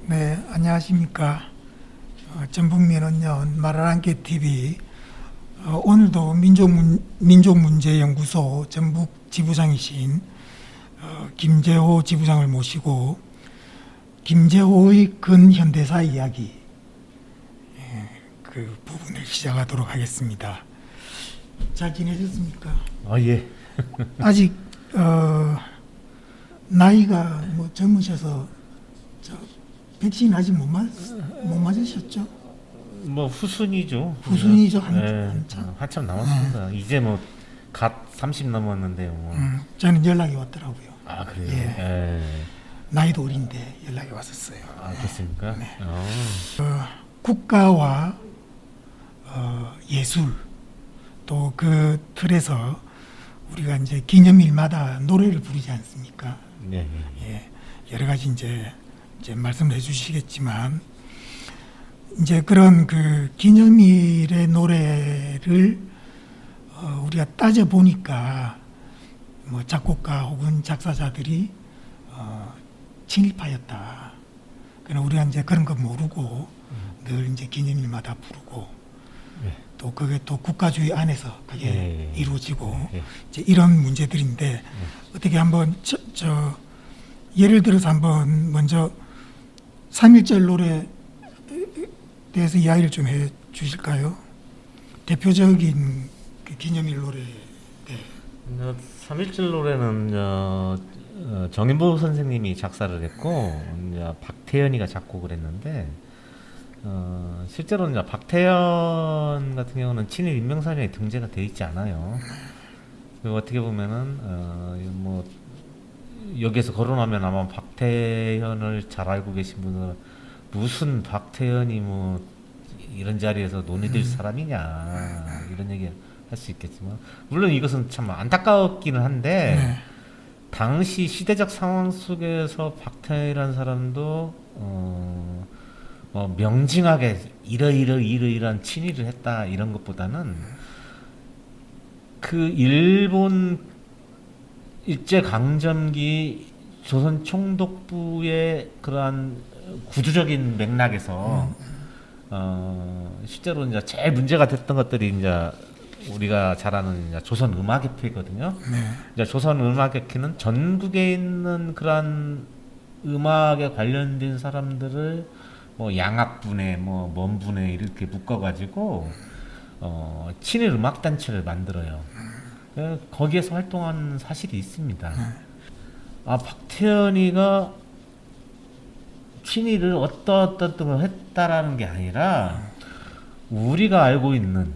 네, 안녕하십니까. 전북민원연 말하란께 TV 오늘도 민족문제연구소 전북 지부장이신 김재호 지부장을 모시고 김재호의 근현대사 이야기 그 부분을 시작하도록 하겠습니다. 잘 지내셨습니까? 예. 아직 나이가 뭐 젊으셔서 백신 아직 못 맞으셨죠? 뭐 후순이죠. 후순이죠. 한참 남았습니다. 이제 뭐 갓 30 넘었는데요. 뭐. 저는 연락이 왔더라고요. 아 그래요? 예. 나이도 어린데 연락이 왔었어요. 아 그렇습니까? 네. 국가와 예술 또 그 틀에서 우리가 이제 기념일마다 노래를 부르지 않습니까? 네. 예, 여러 가지 이제 말씀을 해주시겠지만 이제 그런 그 기념일의 노래를 우리가 따져 보니까 뭐 작곡가 혹은 작사자들이 친일파였다. 그러나 우리가 이제 그런 거 모르고 늘 이제 기념일마다 부르고 또 그게 또 국가주의 안에서 그게 이루어지고 이제 이런 문제들인데 어떻게 한번 예를 들어서 한번 먼저 3.1절 노래에 대해서 이야기를 좀 해 주실까요? 대표적인 그 기념일 노래. 네. 3.1절 노래는 정인보 선생님이 작사를 했고 이제 박태연이가 작곡을 했는데 실제로는 이제 박태연 같은 경우는 친일 인명사전에 등재가 되어 있지 않아요. 그리고 어떻게 보면은 뭐 여기에서 거론하면 아마 박태현을 잘 알고 계신 분은 무슨 박태현이 뭐 이런 자리에서 논의될 사람이냐 이런 얘기 할 수 있겠지만 물론 이것은 참 안타깝기는 한데 당시 시대적 상황 속에서 박태현이라는 사람도 명징하게 이러이러한 친일을 했다 이런 것보다는 그 일본 일제강점기 조선 총독부의 그러한 구조적인 맥락에서 실제로 이제 제일 문제가 됐던 것들이 이제 우리가 잘 아는 이제 조선 음악협회거든요. 이제 조선 음악협회는 전국에 있는 그러한 음악에 관련된 사람들을 뭐 양악분해, 뭐 먼분해 이렇게 묶어가지고 친일 음악 단체를 만들어요. 거기에서 활동한 사실이 있습니다. 박태현이가 친일을 어떤 걸 했다라는 게 아니라 우리가 알고 있는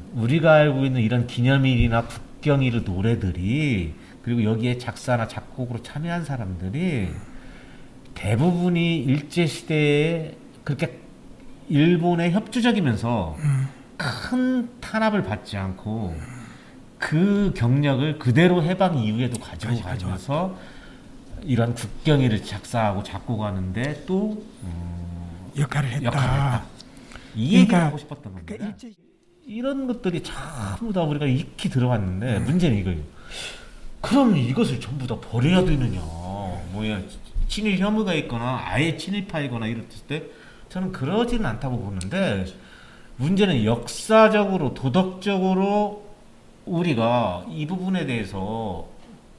이런 기념일이나 국경일 노래들이 그리고 여기에 작사나 작곡으로 참여한 사람들이 대부분이 일제 시대에 그렇게 일본에 협조적이면서 큰 탄압을 받지 않고 그 경력을 그대로 해방 이후에도 가지고 가면서 이런 국경일을 작사하고 작곡하는데 또 역할을 했다. 이 얘기를 하고 싶었던 겁니다. 이런 것들이 전부 다 우리가 익히 들어왔는데 문제는 이거예요. 그럼 이것을 전부 다 버려야 되느냐? 뭐야 친일 혐의가 있거나 아예 친일파이거나 이랬을 때 저는 그러지는 않다고 보는데 문제는 역사적으로 도덕적으로 우리가 이 부분에 대해서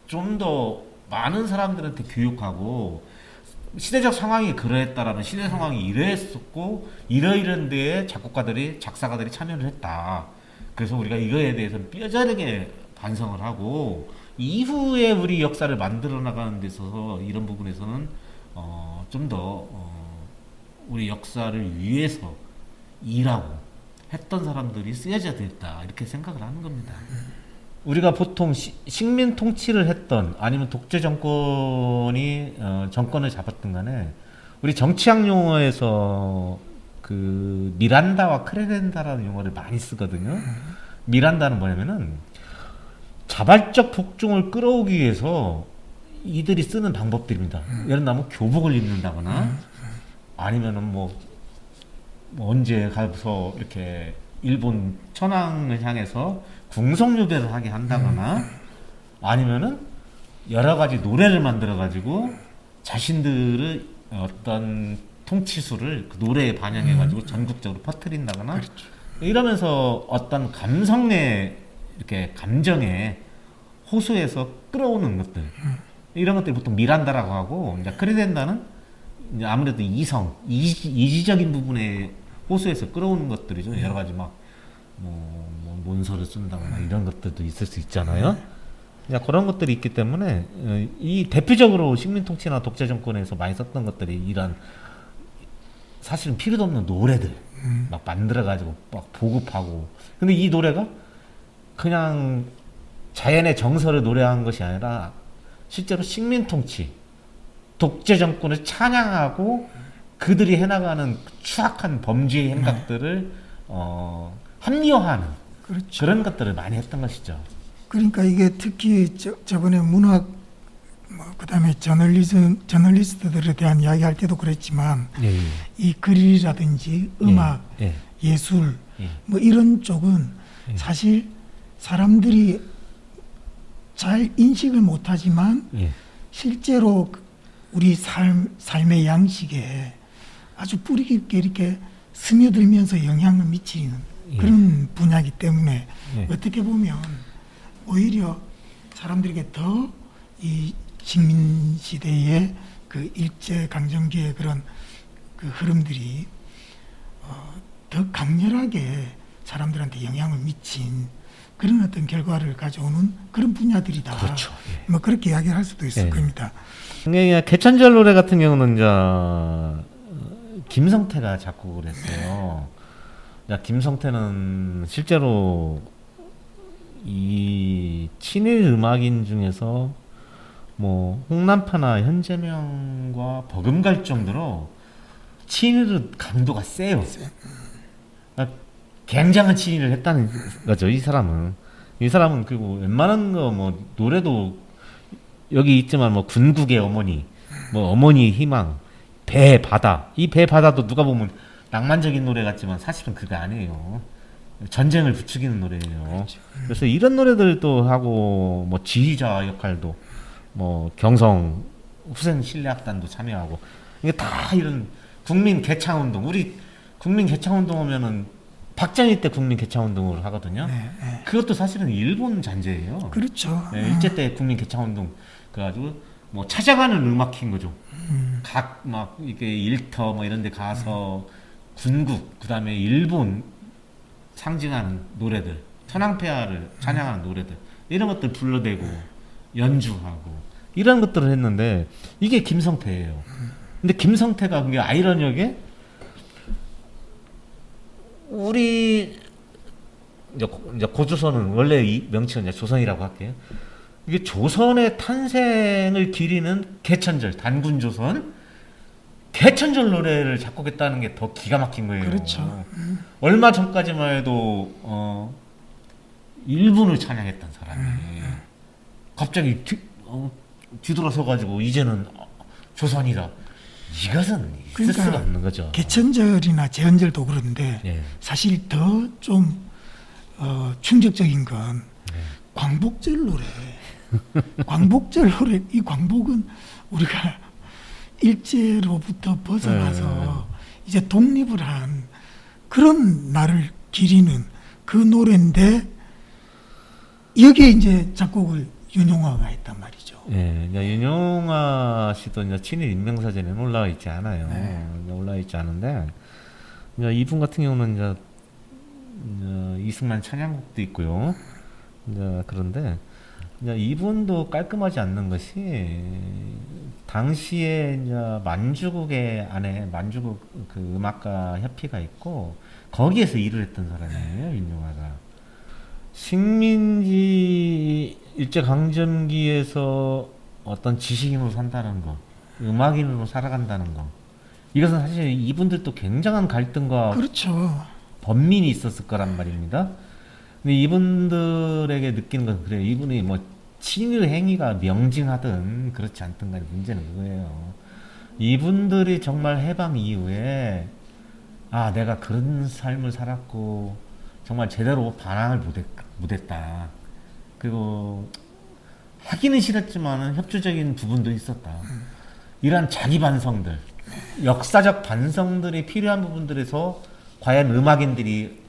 좀 더 많은 사람들한테 교육하고 시대적 상황이 그러했다라는 시대 상황이 이러했었고 이러이런 데에 작곡가들이 작사가들이 참여를 했다. 그래서 우리가 이거에 대해서는 뼈저리게 반성을 하고 이후에 우리 역사를 만들어 나가는 데 있어서 이런 부분에서는 좀 더 우리 역사를 위해서 일하고 했던 사람들이 쓰여져야 됐다 이렇게 생각을 하는 겁니다. 우리가 보통 식민 통치를 했던 아니면 독재 정권이 정권을 잡았든 간에 우리 정치학 용어에서 그 미란다와 크레덴다라는 용어를 많이 쓰거든요. 미란다는 뭐냐면은 자발적 복종을 끌어오기 위해서 이들이 쓰는 방법들입니다. 예를 들면 교복을 입는다거나 아니면은 뭐 언제 가서 이렇게 일본 천황을 향해서 궁성유배를 하게 한다거나 아니면은 여러 가지 노래를 만들어 가지고 자신들의 어떤 통치수를 그 노래에 반영해 가지고 전국적으로 퍼뜨린다거나 그렇죠. 이러면서 어떤 감성의 이렇게 감정에 호소해서 끌어오는 것들 이런 것들이 보통 미란다라고 하고 이제 크레덴다는 이제 아무래도 이지적인 부분에 호소해서 끌어오는 것들이죠. 여러 가지 뭐 논설을 쓴다거나 이런 것들도 있을 수 있잖아요. 이제 그런 것들이 있기 때문에 이 대표적으로 식민통치나 독재 정권에서 많이 썼던 것들이 이런 사실은 필요도 없는 노래들 막 만들어가지고 막 보급하고 근데 이 노래가 그냥 자연의 정서를 노래한 것이 아니라 실제로 식민통치 독재 정권을 찬양하고 그들이 해나가는 추악한 범죄의 행각들을 합리화하는 그렇죠. 그런 것들을 많이 했던 것이죠. 그러니까 이게 특히 저번에 문학 그다음에 저널리스트들에 대한 이야기할 때도 그랬지만 예, 이 글이라든지 음악, 예, 예술 예. 뭐 이런 쪽은 예. 사실 사람들이 잘 인식을 못하지만 예. 실제로 우리 삶의 양식에 아주 뿌리 깊게 이렇게 스며들면서 영향을 미치는 예. 그런 분야이기 때문에 예. 어떻게 보면 오히려 사람들에게 더 이 식민 시대의 그 일제 강점기의 그런 그 흐름들이 더 강렬하게 사람들한테 영향을 미친 그런 어떤 결과를 가져오는 그런 분야들이다. 그렇죠. 예. 뭐 그렇게 이야기를 할 수도 있을 예. 겁니다. 개천절 노래 같은 경우는 이제 김성태가 작곡을 했어요. 김성태는 실제로 이 친일 음악인 중에서 뭐 홍남파나 현재명과 버금갈 정도로 친일 강도가 세요. 그러니까 굉장한 친일을 했다는 거죠. 이 사람은 그리고 웬만한 거 뭐 노래도 여기 있지만 뭐 군국의 어머니, 뭐 어머니의 희망, 배 바다 이 배 바다도 누가 보면 낭만적인 노래 같지만 사실은 그게 아니에요. 전쟁을 부추기는 노래예요. 그렇죠. 그래서 이런 노래들도 하고 뭐 지휘자 역할도 뭐 경성 후생 신뢰악단도 참여하고 이게 다 이런 국민 개창운동 우리 국민 개창운동 하면은 박정희 때 국민 개창운동을 하거든요. 네, 네. 그것도 사실은 일본 잔재예요. 그렇죠. 네, 일제 때 국민 개창운동 그래가지고 뭐 찾아가는 음악회인 거죠. 각 막 이게 일터 뭐 이런데 가서 군국 그다음에 일본 상징하는 노래들 천황폐하를 찬양하는 노래들 이런 것들 불러대고 연주하고 이런 것들을 했는데 이게 김성태예요. 근데 김성태가 그게 아이러니하게 우리 이제 고조선은 원래 이 명칭은 이제 조선이라고 할게요. 이게 조선의 탄생을 기리는 개천절 단군조선 개천절 노래를 작곡했다는 게 더 기가 막힌 거예요. 그렇죠. 얼마 전까지만 해도 일본을 찬양했던 사람이 갑자기 뒤돌아서 가지고 이제는 조선이다. 이것은 있을 수가 없는 거죠. 개천절이나 제헌절도 그런데 예. 사실 더 좀 충격적인 건 광복절 노래. 광복절 노래 이 광복은 우리가 일제로부터 벗어나서 이제 독립을 한 그런 날을 기리는 그 노래인데 여기에 이제 작곡을 윤용화가 했단 말이죠. 예, 윤용화 씨도 이제 친일 인명사전에는 올라와 있지 않아요. 네. 올라와 있지 않은데 이제 이분 같은 경우는 이제 이승만 찬양곡도 있고요. 이제 그런데 이제 이분도 깔끔하지 않는 것이 당시에 이제 만주국의 안에 만주국 그 음악가 협회가 있고 거기에서 일을 했던 사람이에요, 윤용화가. 식민지 일제 강점기에서 어떤 지식인으로 산다는 거, 음악인으로 살아간다는 거, 이것은 사실 이분들도 굉장한 갈등과 그렇죠. 번민이 있었을 거란 말입니다. 근데 이분들에게 느끼는 건 그래요. 이분이 뭐 친일 행위가 명징하든 그렇지 않든 간에 문제는 그거예요. 이분들이 정말 해방 이후에 아 내가 그런 삶을 살았고 정말 제대로 반항을 못했다. 그리고 하기는 싫었지만 협조적인 부분도 있었다. 이러한 자기 반성들, 역사적 반성들이 필요한 부분들에서 과연 음악인들이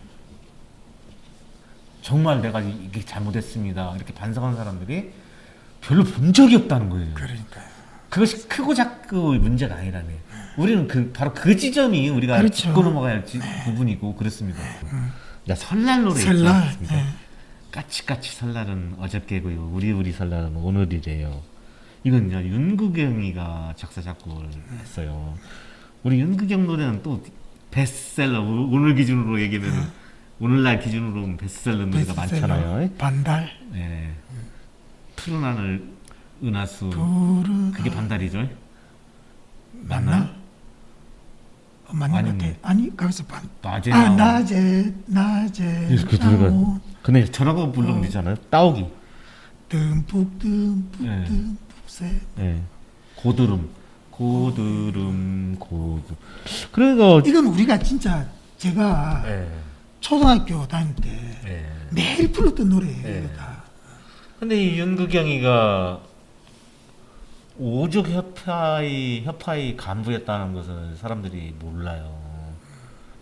정말 내가 이게 잘못했습니다 이렇게 반성하는 사람들이 별로 본 적이 없다는 거예요. 그러니까요. 그것이 크고 작고 문제가 아니라네. 우리는 바로 그 지점이 우리가 그렇죠. 짚고 넘어가야 할 부분이고 그렇습니다. 자, 설날 노래 있지 설날. 않습니까? 까치까치 설날은 어저께고요. 우리 설날은 오늘이래요. 이건 이제 윤구경이가 작사 작곡을 했어요. 우리 윤구경 노래는 또 베스트셀러, 오늘 기준으로 얘기하면 오늘날 기준으로 베스트셀러 노래가 많잖아요. 반달. 네. 푸른 하늘 은하수, 푸른 그게 반달이죠. 맞나? 맞는 것 아니네. 같아. 아니 거기서 반. 낮에 아 나온. 낮에 그 노래가 나온 근데 저라고 부르면 되잖아요. 따오기. 듬뿍 네. 새. 예. 고드름. 그러니까 이건 우리가 진짜 제가 예. 초등학교 다닐 때 예. 매일 불렀던 노래예요. 예. 이거 다. 근데 이 윤구경이가 오죽 협파의 간부였다는 것을 사람들이 몰라요.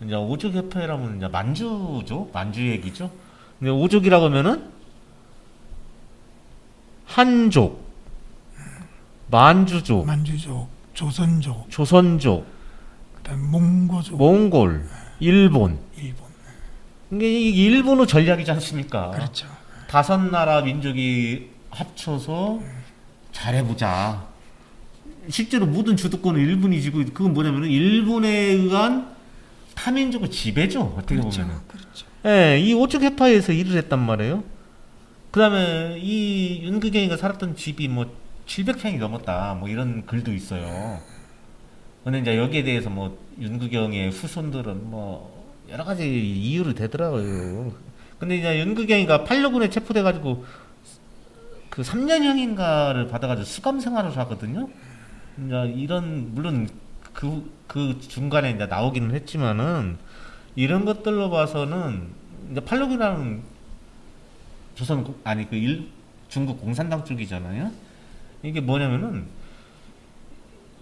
이제 오죽 협회라면 이제 만주죠, 만주 얘기죠. 근데 오죽이라고 하면은 한족, 만주족, 만주족, 조선족, 조선족, 그다음 몽고족, 몽골, 일본. 일본. 이게 일본의 전략이지 않습니까? 그렇죠. 다섯 나라 민족이 합쳐서 잘해보자. 실제로 모든 주도권은 일본이 지고 그건 뭐냐면은 일본에 의한 타민족의 지배죠. 어떻게 그렇죠. 보면은. 그렇죠. 예, 이 오죽 해파에서 일을 했단 말이에요. 그 다음에 이 윤구경이가 살았던 집이 뭐 700평이 넘었다. 뭐 이런 글도 있어요. 근데 이제 여기에 대해서 뭐 윤구경의 후손들은 뭐 여러 가지 이유를 대더라고요. 근데 이제 윤구경이가 팔려군에 체포돼가지고 그 3년형인가를 받아가지고 수감 생활을 하거든요. 이제 이런 물론 그 중간에 이제 나오기는 했지만은 이런 것들로 봐서는 이제 팔로기라는 중국 공산당 쪽이잖아요. 이게 뭐냐면은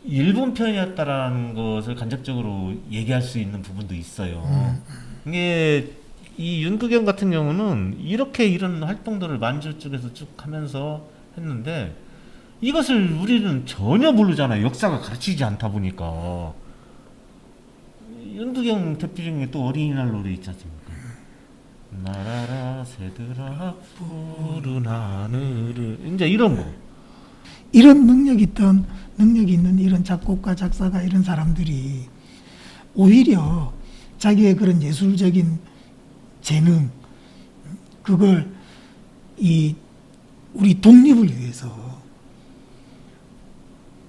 일본 편이었다라는 것을 간접적으로 얘기할 수 있는 부분도 있어요. 이게 이 윤구경 같은 경우는 이렇게 이런 활동들을 만주 쪽에서 쭉 하면서 했는데 이것을 우리는 전혀 모르잖아요. 역사가 가르치지 않다 보니까. 윤두경 대표적인 게 또 어린이날 노래 있지 않습니까? 나라라 새들아 푸른 하늘을 이제 이런 거. 이런 능력이 있는 이런 작곡가, 작사가 이런 사람들이 오히려 자기의 그런 예술적인 재능, 그걸 우리 독립을 위해서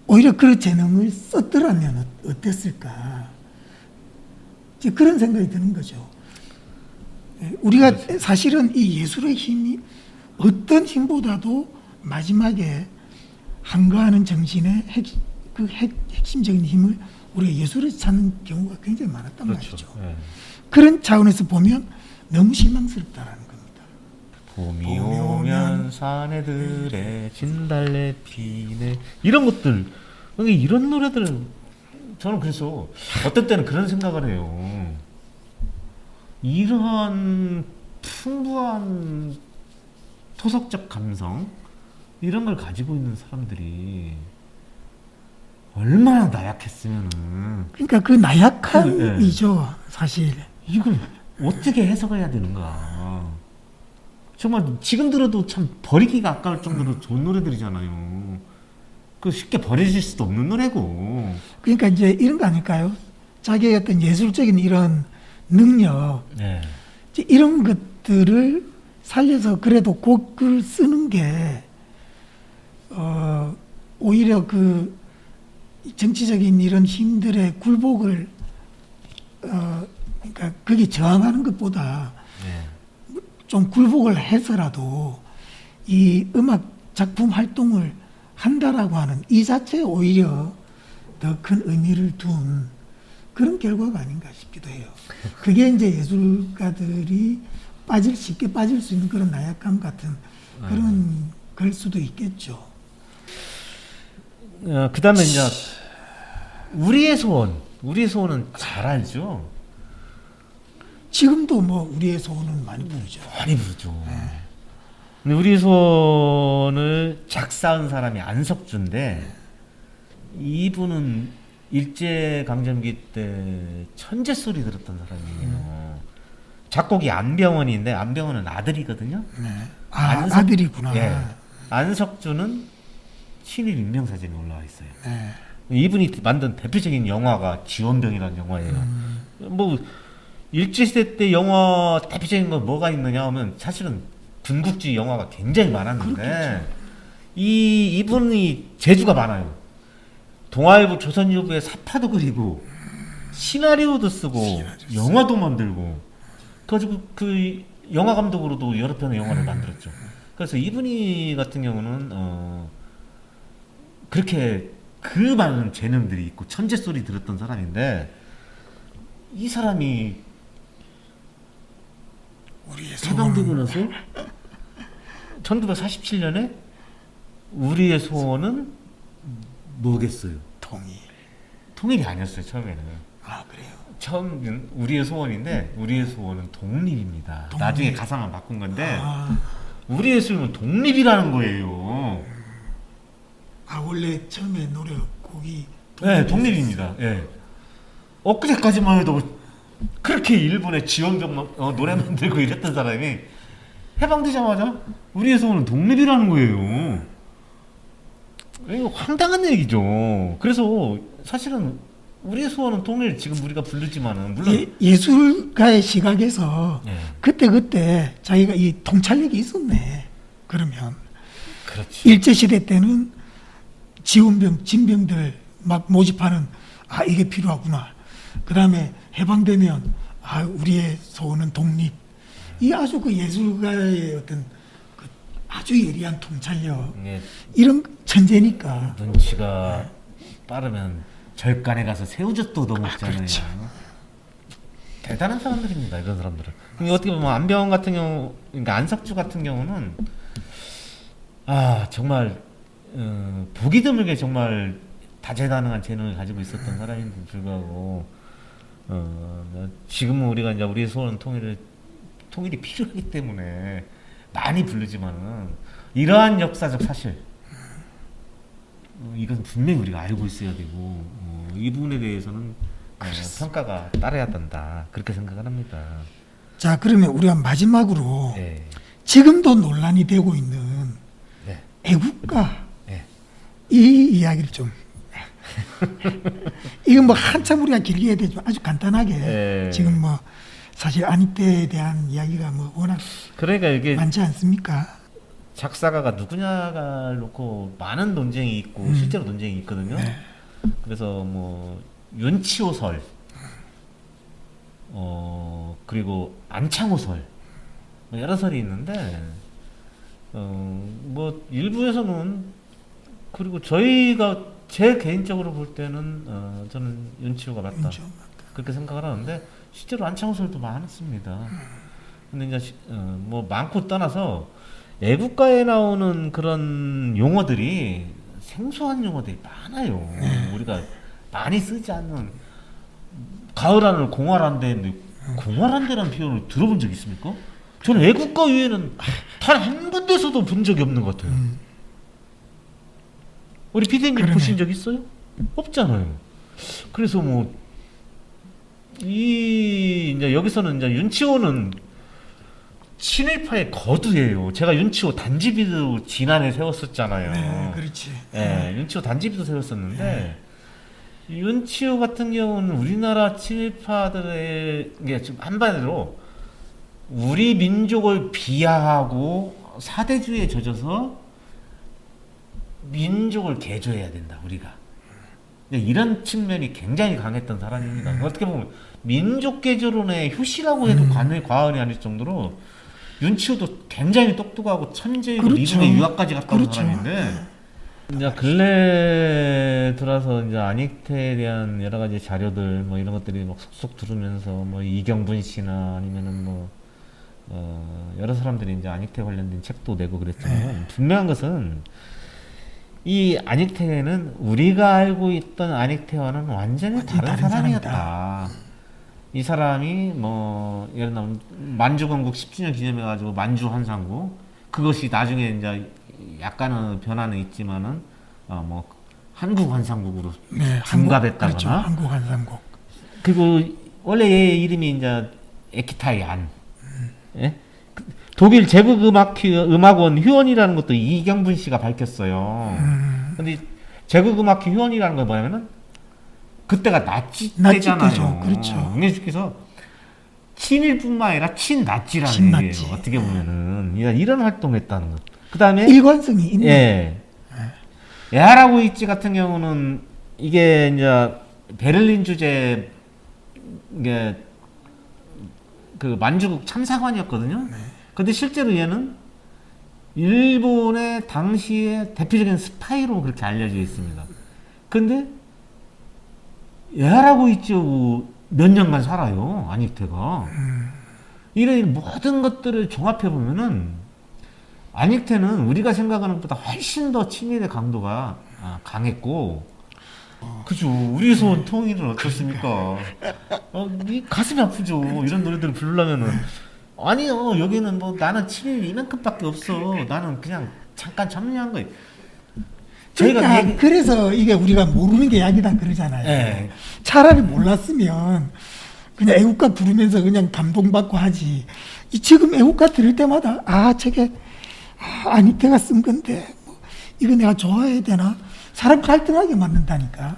오히려 그 재능을 썼더라면 어땠을까? 이제 그런 생각이 드는 거죠. 우리가 사실은 이 예술의 힘이 어떤 힘보다도 마지막에 한가하는 정신의 핵심적인 힘을 우리가 예술에서 찾는 경우가 굉장히 많았단 말이죠. 네. 그런 차원에서 보면 너무 실망스럽다라는 겁니다. 봄이 오면 사내들의 진달래 피네 이런 것들. 그러니까 이런 노래들은 저는 그래서 어떤 때는 그런 생각을 해요. 이러한 풍부한 토속적 감성 이런 걸 가지고 있는 사람들이 얼마나 나약했으면은. 그러니까 그 나약함이죠, 사실. 이걸 어떻게 해석해야 되는가. 정말 지금 들어도 참 버리기가 아까울 정도로 좋은 노래들이잖아요. 그 쉽게 버려질 수도 없는 노래고. 그러니까 이제 이런 거 아닐까요? 자기의 어떤 예술적인 이런 능력, 네. 이제 이런 것들을 살려서 그래도 곡을 쓰는 게 오히려 그 정치적인 이런 힘들의 굴복을 그러니까 거기 저항하는 것보다 네. 좀 굴복을 해서라도 이 음악 작품 활동을 한다라고 하는 이 자체에 오히려 더 큰 의미를 둔 그런 결과가 아닌가 싶기도 해요. 그게 이제 예술가들이 쉽게 빠질 수 있는 그런 나약함 같은 그런 걸 수도 있겠죠. 그다음에 이제 우리의 소원은 잘 알죠. 지금도 뭐 우리의 소원은 많이 부르죠. 많이 부르죠. 근데 우리의 소원을 작사한 사람이 안석주인데 이분은 일제 강점기 때 천재 소리 들었던 사람이에요. 작곡이 안병원인데 안병원은 아들이거든요. 네. 아들이구나. 예. 안석주는 친일 인명사진이 올라와 있어요. 네. 이분이 만든 대표적인 영화가 지원병이라는 영화예요. 뭐 일제시대 때 영화 대표적인 건 뭐가 있느냐 하면 사실은 군국주의 영화가 굉장히 많았는데 그렇겠죠. 이분이 재주가 많아요. 동아일보 조선일보에 사파도 그리고 시나리오도 쓰고 영화도 만들고 그래가지고 그 영화 감독으로도 여러 편의 영화를 만들었죠. 그래서 이분이 같은 경우는 그렇게 그 많은 재능들이 있고 천재 소리 들었던 사람인데 이 사람이 우리의 해방되고 소원은 나서 1947년에 우리의 소원은 뭐겠어요? 통일이 아니었어요. 처음에는. 아, 그래요. 처음 우리의 소원인데 우리의 소원은 독립입니다. 독립. 나중에 가사만 바꾼 건데 아, 우리의 소원은 독립이라는 거예요. 원래 처음에 노래곡이 네, 독립입니다. 예. 엊그제까지만 해도 그렇게 일본에 지원병 노래 만들고 이랬던 사람이 해방되자마자 우리의 소원은 독립이라는 거예요. 이거 황당한 얘기죠. 그래서 사실은 우리의 소원은 통일 지금 우리가 부르지만은 물론 예술가의 시각에서 예. 그때 자기가 이 통찰력이 있었네. 그러면 그렇지. 일제시대 때는 진병들 막 모집하는 이게 필요하구나. 그 다음에 해방되면 우리의 소원은 독립. 이 아주 그 예술가의 어떤 그 아주 예리한 통찰력. 예. 이런 천재니까. 눈치가 빠르면 절간에 가서 새우젓도 넣어먹잖아요. 그렇죠. 대단한 사람들입니다. 이런 사람들은. 그러니까 어떻게 보면 안병원 같은 경우, 그러니까 안석주 같은 경우는 정말 보기 드물게 정말 다재다능한 재능을 가지고 있었던 사람인데 불구하고 지금은 우리가 이제 우리의 소원 통일이 필요하기 때문에 많이 부르지만은 이러한 역사적 사실 이건 분명히 우리가 알고 있어야 되고 이 부분에 대해서는 평가가 따라야 된다 그렇게 생각을 합니다. 자, 그러면 우리가 마지막으로 네. 지금도 논란이 되고 있는 네. 애국가 네. 이 이야기를 좀 이건 뭐 한참 우리가 길게 해야 되지만 아주 간단하게 네. 지금 뭐 사실 안입대에 대한 이야기가 뭐 워낙 그러니까 이게 많지 않습니까? 작사가가 누구냐가 놓고 많은 논쟁이 있고 실제로 논쟁이 있거든요. 네. 그래서 뭐 윤치호설 그리고 안창호설 뭐 여러 설이 있는데 뭐 일부에서는 그리고 저희가 제 개인적으로 볼 때는 저는 윤치호가 맞다 그렇죠. 그렇게 생각을 하는데 실제로 안창호설도 많았습니다. 근데 이제 뭐 많고 떠나서 애국가에 나오는 그런 용어들이 생소한 용어들이 많아요. 우리가 많이 쓰지 않는 가을하늘 공활한데 공활한데라는 표현을 들어본 적 있습니까? 저는 애국가 외에는 단 한 군데서도 본 적이 없는 것 같아요. 우리 피디님 그러네. 보신 적 있어요? 없잖아요. 그래서 뭐 이제 여기서는 이제 윤치호는 친일파의 거두예요. 제가 윤치호 단지비도 지난해 세웠었잖아요. 네, 그렇지. 예, 윤치호 단지비도 세웠었는데 윤치호 같은 경우는 우리나라 친일파들의 게 지금 한마디로 우리 민족을 비하하고 사대주의에 젖어서 민족을 개조해야 된다 우리가 이런 측면이 굉장히 강했던 사람입니다. 어떻게 보면 민족 개조론의 효시라고 해도 과언이 아닐 정도로 윤치호도 굉장히 똑똑하고 천재이고 그렇죠. 미국에 유학까지 갔다 온 그렇죠. 사람인데 이제 근래 들어서 이제 안익태에 대한 여러 가지 자료들 뭐 이런 것들이 막 속속 들으면서 뭐 이경분 씨나 아니면은 뭐 여러 사람들이 이제 안익태 관련된 책도 내고 그랬잖아요. 분명한 것은 이 안익태는 우리가 알고 있던 안익태와는 완전히 다른 사람이었다. 이 사람이 뭐 예를 들면 만주건국 10주년 기념해가지고 만주환상구 그것이 나중에 이제 약간은 변화는 있지만은 뭐 한국환상국으로 중갑했다거나 그렇죠. 한국환상국. 그리고 원래 얘 이름이 이제 에키타이 안. 예? 독일 제국음악원 휴원이라는 것도 이경분 씨가 밝혔어요. 근데 제국음악회 휴원이라는 건 뭐냐면은 그때가 나치 때잖아요. 그렇죠. 그래서 친일뿐만 아니라 친나치라는 친나치. 얘기예요. 어떻게 보면은 이런 활동을 했다는 것. 그 다음에 일관성이 있네. 예. 에하라고 있지 같은 경우는 이게 이제 베를린 주재 이게 그 만주국 참사관이었거든요. 근데 실제로 얘는 일본의 당시의 대표적인 스파이로 그렇게 알려져 있습니다. 근데 에하라고 있죠. 몇 년간 살아요. 안익태가. 이런 모든 것들을 종합해 보면은 안익태는 우리가 생각하는 것보다 훨씬 더 친일의 강도가 강했고, 그죠. 우리 소원 통일은 어떻습니까? 이 가슴이 아프죠. 이런 노래들을 부르려면은. 아니요, 여기는 뭐 나는 친일 이만큼밖에 없어. 나는 그냥 잠깐 참여한 거예요. 그러니까 그래서 이게 우리가 모르는 게 약이다 그러잖아요. 네. 차라리 몰랐으면 그냥 애국가 부르면서 그냥 감동받고 하지. 지금 애국가 들을 때마다 저게 안익태가 쓴 건데 뭐 이거 내가 좋아해야 되나? 사람 갈등하게 만든다니까.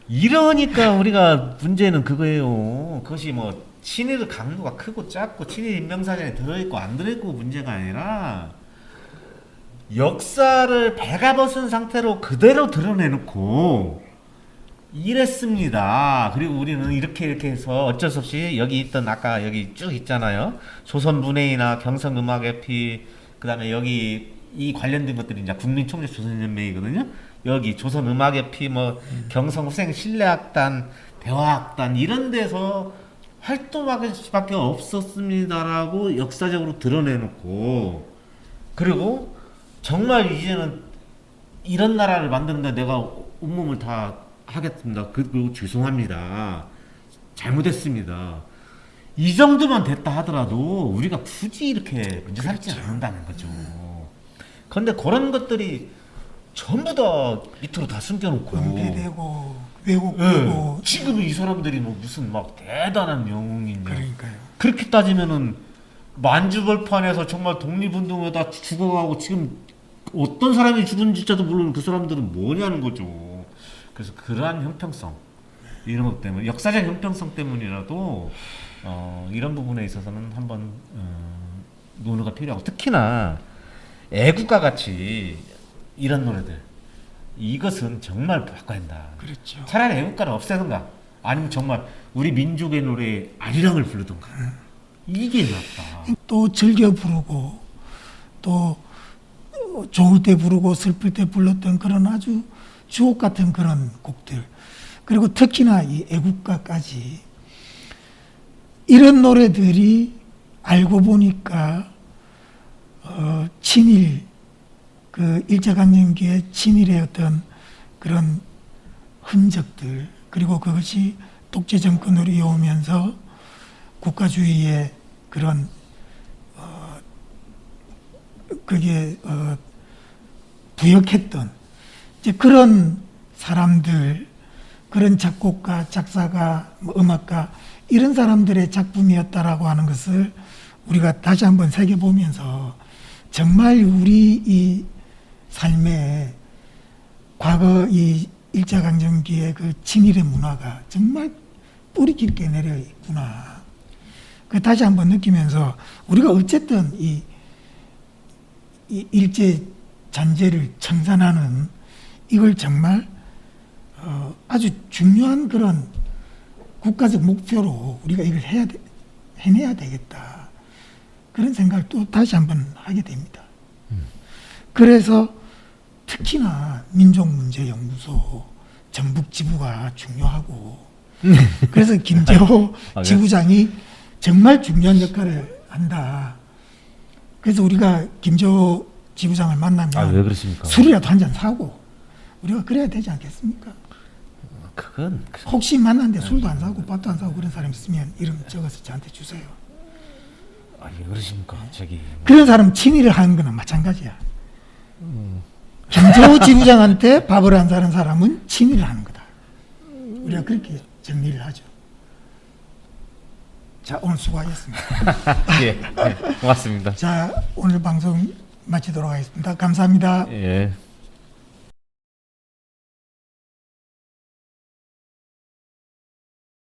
이러니까 우리가 문제는 그거예요. 그것이 뭐 친일 강도가 크고 작고 친일 인명사전에 들어있고 안 들어있고 문제가 아니라 역사를 배가벗은 상태로 그대로 드러내놓고 이랬습니다. 그리고 우리는 이렇게 해서 어쩔 수 없이 여기 있던 아까 여기 쭉 있잖아요. 조선문예이나 경성음악협회 그 다음에 여기 이 관련된 것들이 이제 국민총력조선연맹이거든요. 여기 조선음악협회 뭐 경성후생 신뢰악단 대화악단 이런 데서 활동할 수밖에 없었습니다라고 역사적으로 드러내놓고 그리고 정말 이제는 이런 나라를 만드는데 내가 온몸을 다 하겠습니다. 그리고 죄송합니다. 잘못했습니다. 이 정도만 됐다 하더라도 우리가 굳이 이렇게 문제 삼지 않는다는 거죠. 그런데 그런 것들이 전부 다 밑으로 다 숨겨놓고 은폐되고 왜곡되고 지금 이 사람들이 뭐 무슨 막 대단한 영웅이냐. 그러니까요. 그렇게 따지면은 만주벌판에서 정말 독립운동에다 죽어가고 지금 어떤 사람이 죽은지도 모르는 그 사람들은 뭐냐는 거죠. 그래서 그러한 형평성 이런 것 때문에 역사적 형평성 때문이라도 이런 부분에 있어서는 한번 논의가 필요하고 특히나 애국가 같이 이런 노래들 이것은 정말 바꿔야 한다. 그렇죠. 차라리 애국가를 없애든가 아니면 정말 우리 민족의 노래 아리랑을 부르든가 이게 낫다. 또 즐겨 부르고 또 좋을 때 부르고 슬플 때 불렀던 그런 아주 주옥 같은 그런 곡들 그리고 특히나 이 애국가까지 이런 노래들이 알고 보니까 친일 그 일제강점기의 친일의 어떤 그런 흔적들 그리고 그것이 독재 정권으로 이어오면서 국가주의의 그런 그게 부역했던 이제 그런 사람들 그런 작곡가 작사가 뭐 음악가 이런 사람들의 작품이었다라고 하는 것을 우리가 다시 한번 새겨보면서 정말 우리 이 삶에 과거 이 일제강점기의 그 친일의 문화가 정말 뿌리 깊게 내려 있구나. 그 다시 한번 느끼면서 우리가 어쨌든 이 일제 잔재를 청산하는 이걸 정말 아주 중요한 그런 국가적 목표로 우리가 이걸 해내야 되겠다. 그런 생각을 또 다시 한번 하게 됩니다. 그래서 특히나 민족문제연구소 전북 지부가 중요하고 그래서 김재호 아, 네. 지부장이 정말 중요한 역할을 한다. 그래서 우리가 김재호 지부장을 만나면 아, 왜 그러십니까? 술이라도 한 잔 사고 우리가 그래야 되지 않겠습니까? 그건 혹시 만났는데 술도 안 사고 밥도 안 사고 그런 사람 있으면 이름 적어서 저한테 주세요. 아, 왜 그러십니까? 저기 그런 사람 친의를 하는 거는 마찬가지야. 김재호 지부장한테 밥을 안 사는 사람은 친의를 하는 거다. 우리가 그렇게 정리를 하죠. 자, 오늘 수고하셨습니다. 예, 고맙습니다. 자, 오늘 방송 마치도록 하겠습니다. 감사합니다. 예.